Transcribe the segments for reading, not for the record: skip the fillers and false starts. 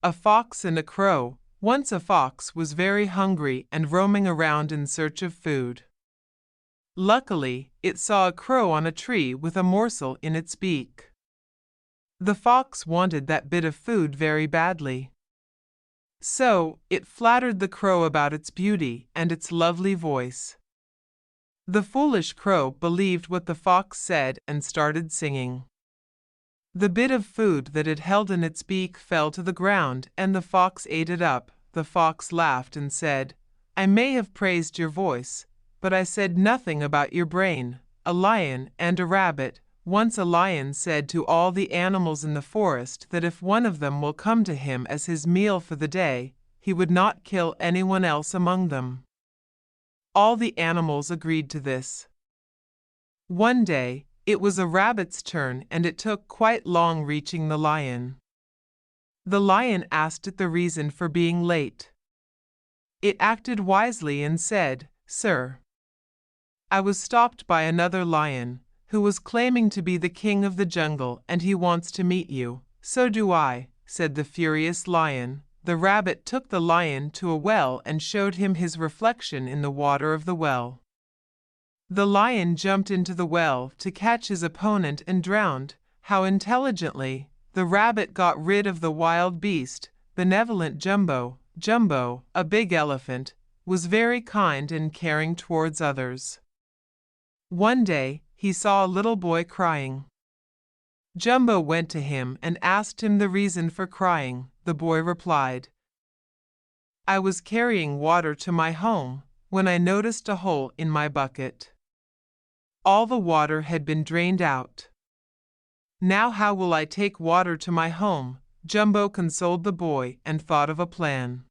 A Fox and a Crow. Once a fox was very hungry and roaming around in search of food. Luckily, it saw a crow on a tree with a morsel in its beak. The fox wanted that bit of food very badly. So, it flattered the crow about its beauty and its lovely voice. The foolish crow believed what the fox said and started singing. The bit of food that it held in its beak fell to the ground and the fox ate it up. The fox laughed and said, "I may have praised your voice, but I said nothing about your brain." A lion and a rabbit. Once a lion said to all the animals in the forest that if one of them will come to him as his meal for the day, he would not kill anyone else among them. All the animals agreed to this. One day, it was a rabbit's turn and it took quite long reaching the lion. The lion asked it the reason for being late. It acted wisely and said, "Sir, I was stopped by another lion, who was claiming to be the king of the jungle and he wants to meet you." "So do I," said the furious lion. The rabbit took the lion to a well and showed him his reflection in the water of the well. The lion jumped into the well to catch his opponent and drowned. How intelligently! The rabbit got rid of the wild beast. Benevolent Jumbo. Jumbo, a big elephant, was very kind and caring towards others. One day, he saw a little boy crying. Jumbo went to him and asked him the reason for crying. The boy replied, "I was carrying water to my home when I noticed a hole in my bucket. All the water had been drained out. Now how will I take water to my home?" Jumbo consoled the boy and thought of a plan.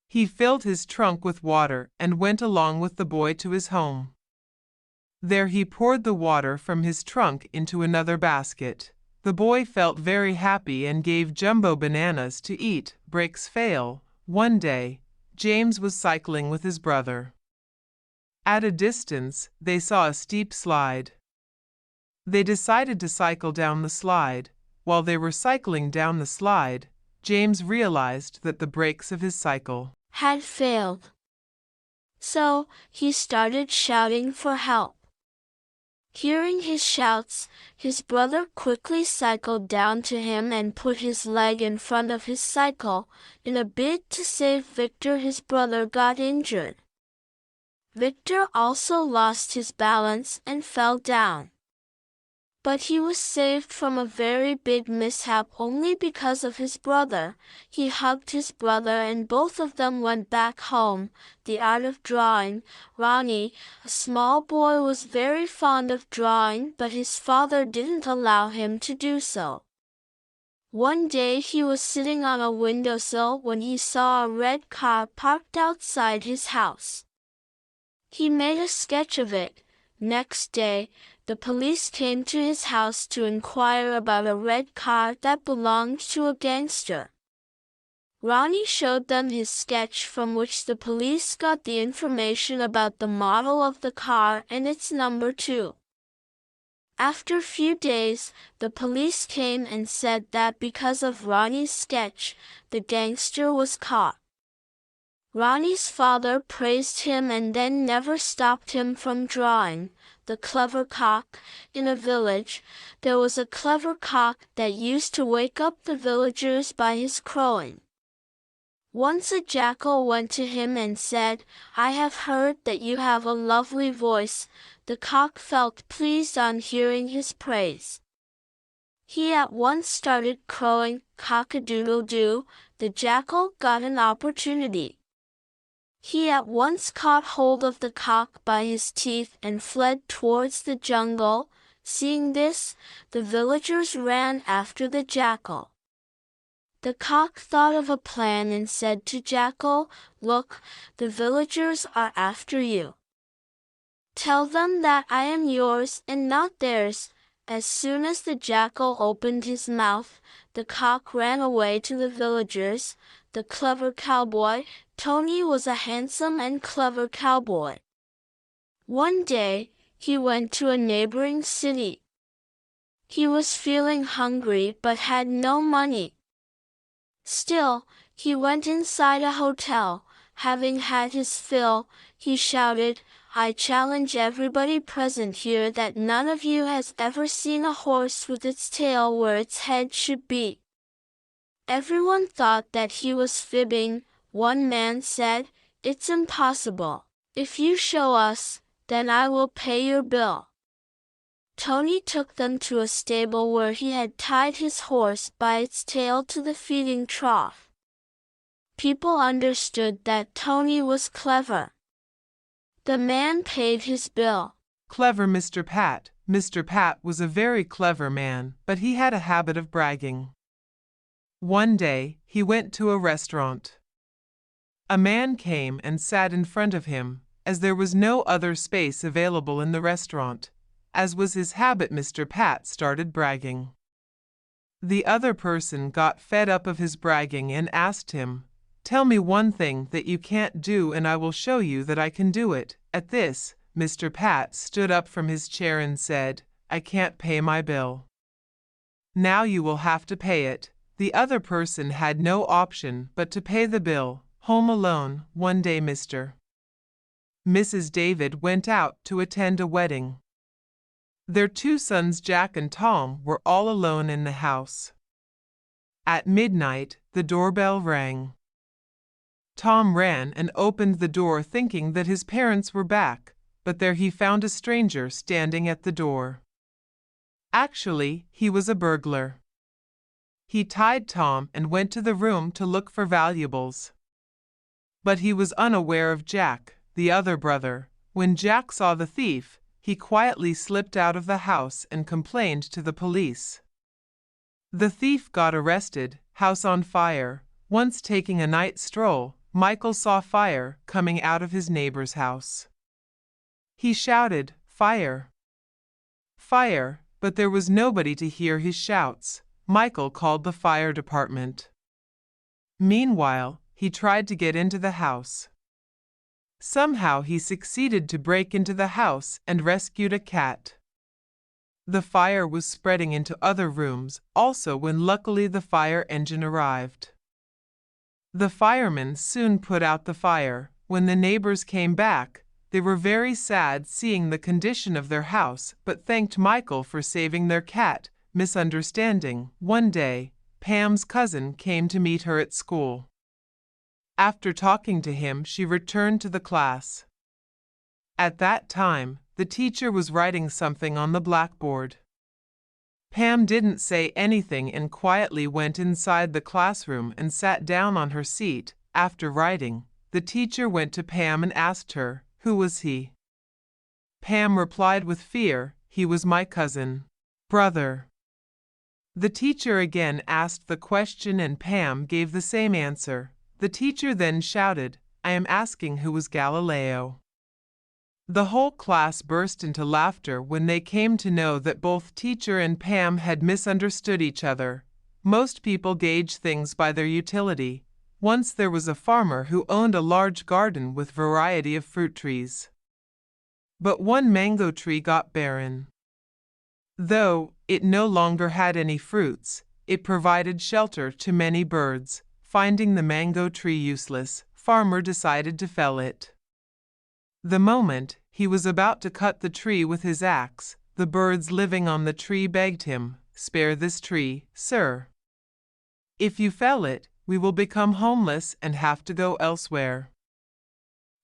He filled his trunk with water and went along with the boy to his home. There he poured the water from his trunk into another basket. The boy felt very happy and gave Jumbo bananas to eat. Breaks fail. One day, James was cycling with his brother. At a distance, they saw a steep slide. They decided to cycle down the slide. While they were cycling down the slide, James realized that the brakes of his cycle had failed. So, he started shouting for help. Hearing his shouts, his brother quickly cycled down to him and put his leg in front of his cycle. In a bid to save Victor, his brother got injured. Victor also lost his balance and fell down. But he was saved from a very big mishap only because of his brother. He hugged his brother and both of them went back home. The art of drawing. Ronnie, a small boy, was very fond of drawing, but his father didn't allow him to do so. One day he was sitting on a windowsill when he saw a red car parked outside his house. He made a sketch of it. Next day, the police came to his house to inquire about a red car that belonged to a gangster. Ronnie showed them his sketch, from which the police got the information about the model of the car and its number too. After a few days, the police came and said that because of Ronnie's sketch, the gangster was caught. Ronnie's father praised him and then never stopped him from drawing. The clever cock. In a village, there was a clever cock that used to wake up the villagers by his crowing. Once a jackal went to him and said, "I have heard that you have a lovely voice." The cock felt pleased on hearing his praise. He at once started crowing, "Cock-a-doodle-doo." The jackal got an opportunity. He at once caught hold of the cock by his teeth and fled towards the jungle. Seeing this, the villagers ran after the jackal. The cock thought of a plan and said to Jackal, "Look, the villagers are after you. Tell them that I am yours and not theirs." As soon as the jackal opened his mouth, the cock ran away to the villagers. The clever cowboy. Tony was a handsome and clever cowboy. One day, he went to a neighboring city. He was feeling hungry but had no money. Still, he went inside a hotel. Having had his fill, he shouted, "I challenge everybody present here that none of you has ever seen a horse with its tail where its head should be." Everyone thought that he was fibbing. One man said, "It's impossible. If you show us, then I will pay your bill." Tony took them to a stable where he had tied his horse by its tail to the feeding trough. People understood that Tony was clever. The man paid his bill. Clever Mr. Pat. Mr. Pat was a very clever man, but he had a habit of bragging. One day, he went to a restaurant. A man came and sat in front of him, as there was no other space available in the restaurant. As was his habit, Mr. Pat started bragging. The other person got fed up of his bragging and asked him, "Tell me one thing that you can't do and I will show you that I can do it." At this, Mr. Pat stood up from his chair and said, "I can't pay my bill." "Now you will have to pay it." The other person had no option but to pay the bill. Home alone. One day Mr. Mrs. David went out to attend a wedding. Their two sons Jack and Tom were all alone in the house. At midnight, the doorbell rang. Tom ran and opened the door thinking that his parents were back, but there he found a stranger standing at the door. Actually, he was a burglar. He tied Tom and went to the room to look for valuables. But he was unaware of Jack, the other brother. When Jack saw the thief, he quietly slipped out of the house and complained to the police. The thief got arrested. House on fire. Once taking a night stroll, Michael saw fire coming out of his neighbor's house. He shouted, "Fire! Fire!" but there was nobody to hear his shouts. Michael called the fire department. Meanwhile, he tried to get into the house. Somehow he succeeded to break into the house and rescued a cat. The fire was spreading into other rooms also when luckily the fire engine arrived. The firemen soon put out the fire. When the neighbors came back, they were very sad seeing the condition of their house, but thanked Michael for saving their cat. Misunderstanding. One day, Pam's cousin came to meet her at school. After talking to him, she returned to the class. At that time, the teacher was writing something on the blackboard. Pam didn't say anything and quietly went inside the classroom and sat down on her seat. After writing, the teacher went to Pam and asked her, "Who was he?" Pam replied with fear, "He was my cousin, brother." The teacher again asked the question and Pam gave the same answer. The teacher then shouted, "I am asking who was Galileo." The whole class burst into laughter when they came to know that both teacher and Pam had misunderstood each other. Most people gauge things by their utility. Once there was a farmer who owned a large garden with variety of fruit trees. But one mango tree got barren. Though it no longer had any fruits, it provided shelter to many birds. Finding the mango tree useless, farmer decided to fell it. The moment he was about to cut the tree with his axe, the birds living on the tree begged him, "Spare this tree, sir. If you fell it, we will become homeless and have to go elsewhere.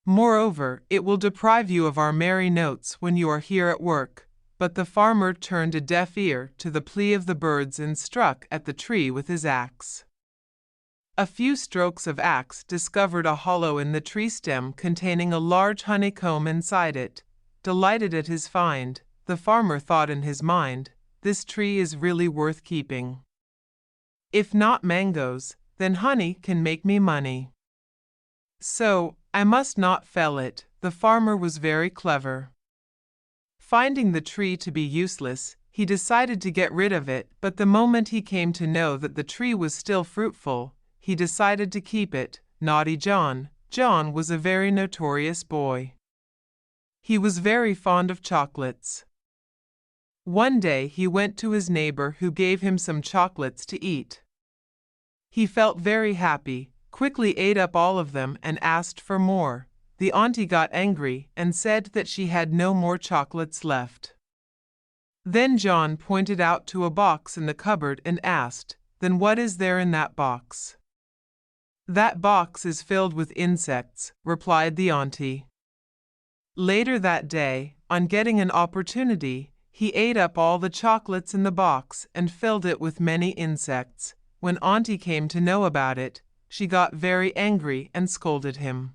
Moreover, it will deprive you of our merry notes when you are here at work." But the farmer turned a deaf ear to the plea of the birds and struck at the tree with his axe. A few strokes of axe discovered a hollow in the tree stem containing a large honeycomb inside it. Delighted at his find, the farmer thought in his mind, "This tree is really worth keeping. If not mangoes, then honey can make me money. So, I must not fell it." The farmer was very clever. Finding the tree to be useless, he decided to get rid of it, but the moment he came to know that the tree was still fruitful, he decided to keep it. Naughty John. John was a very notorious boy. He was very fond of chocolates. One day he went to his neighbor who gave him some chocolates to eat. He felt very happy, quickly ate up all of them and asked for more. The auntie got angry and said that she had no more chocolates left. Then John pointed out to a box in the cupboard and asked, "Then what is there in that box?" "That box is filled with insects," replied the auntie. Later that day, on getting an opportunity, he ate up all the chocolates in the box and filled it with many insects. When auntie came to know about it, she got very angry and scolded him.